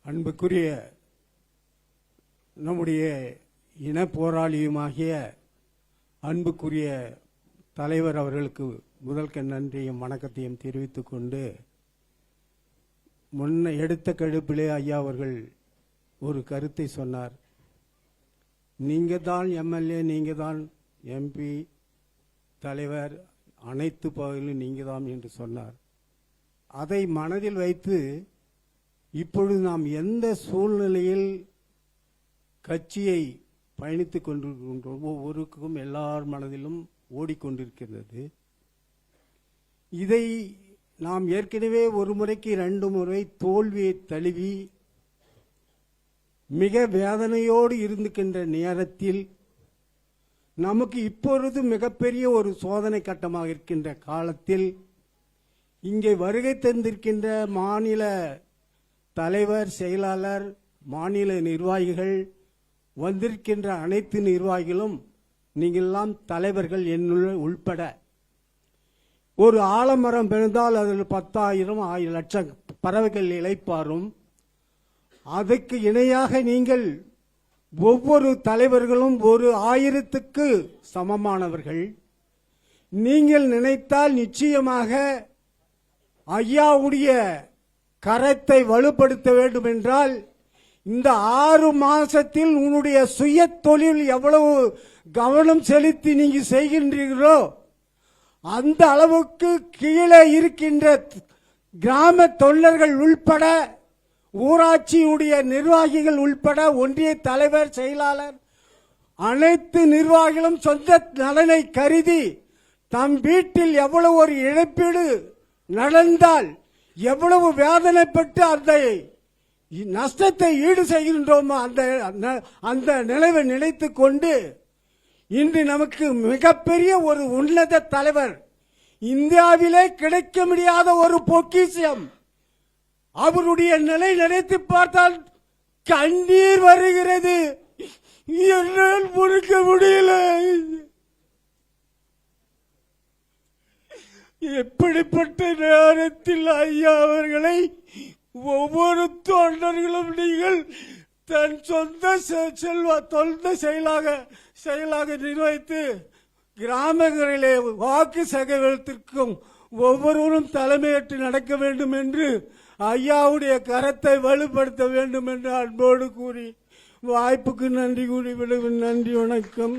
அன்புக்குரிய நம்முடைய இன போராளியுமாகிய அன்புக்குரிய தலைவர் அவர்களுக்கு முதல்க நன்றியும் வணக்கத்தையும் தெரிவித்துக் கொண்டு, முன்ன எடுத்த கடுப்பிலே ஐயா அவர்கள் ஒரு கருத்தை சொன்னார். நீங்க தான் எம்எல்ஏ, நீங்க தான் எம்பி, தலைவர், அனைத்து பகுதியிலும் நீங்க தான் என்று சொன்னார். அதை மனதில் வைத்து இப்பொழுது நாம் எந்த சூழ்நிலையில் கட்சியை பயணித்துக் கொண்டிருக்கின்றோம், ஒவ்வொருக்கும் எல்லார் மனதிலும் ஓடிக்கொண்டிருக்கிறது. இதை நாம் ஏற்கனவே ஒரு முறைக்கு 2 முறை தோல்வியை தழுவி மிக வேதனையோடு இருந்துகின்ற நேரத்தில் நமக்கு இப்பொழுது மிகப்பெரிய ஒரு சோதனை கட்டமாக இருக்கின்ற காலத்தில் இங்கே வருகை தந்திருக்கின்ற மாநில தலைவர், செயலாளர், மாநில நிர்வாகிகள், வந்திருக்கின்ற அனைத்து நிர்வாகிகளும் நீங்கள்லாம் தலைவர்கள் என்னுள் உள்பட, ஒரு ஆலமரம் விழுந்தால் அதில் 10,000 1000 லட்சம் பறவைகள் இளைப்பாரும். அதற்கு இணையாக நீங்கள் ஒவ்வொரு தலைவர்களும் ஒரு 1000க்கு சமமானவர்கள். நீங்கள் நினைத்தால் நிச்சயமாக ஐயாவுடைய கரத்தை வலுப்படுத்த வேண்டும் என்றால் இந்த 6 மாசத்தில் உன்னுடைய சுய தொழில் எவ்வளவு கவனம் செலுத்தி நீங்க செய்கின்றீர்களோ அந்த அளவுக்கு கீழே இருக்கின்ற கிராம தொண்டர்கள் உள்பட, ஊராட்சியுடைய நிர்வாகிகள் உள்பட, ஒன்றிய தலைவர், செயலாளர், அனைத்து நிர்வாகிகளும் சொந்த நலனை கருதி தம் வீட்டில் எவ்வளவு ஒரு இழப்பீடு நடந்தால் எவ்வளவு வேதனைப்பட்டு அந்த நஷ்டத்தை ஈடு செய்கின்றோமோ அந்த நிலைவை நினைத்துக் கொண்டு இன்று நமக்கு மிகப்பெரிய ஒரு உன்னத தலைவர், இந்தியாவிலே கிடைக்க முடியாத ஒரு பொக்கிஷம். அவருடைய நிலை நினைத்து பார்த்தால் கண்ணீர் வருகிறது. என்னால் பொறுக்க முடியல. எப்படிப்பட்ட நேரத்தில் ஐயா அவர்களை ஒவ்வொரு தொண்டர்களும் நீங்கள் தன் சொந்த செயலாக நிர்வகித்து கிராமங்களிலே வாக்கு சேகரிப்பிற்கும் ஒவ்வொருவரும் தலைமையேற்று நடக்க வேண்டும் என்று ஐயாவுடைய கரத்தை வலுப்படுத்த வேண்டும் என்று அன்போடு கூறி வாய்ப்புக்கு நன்றி கூறி விடுவேன். நன்றி, வணக்கம்.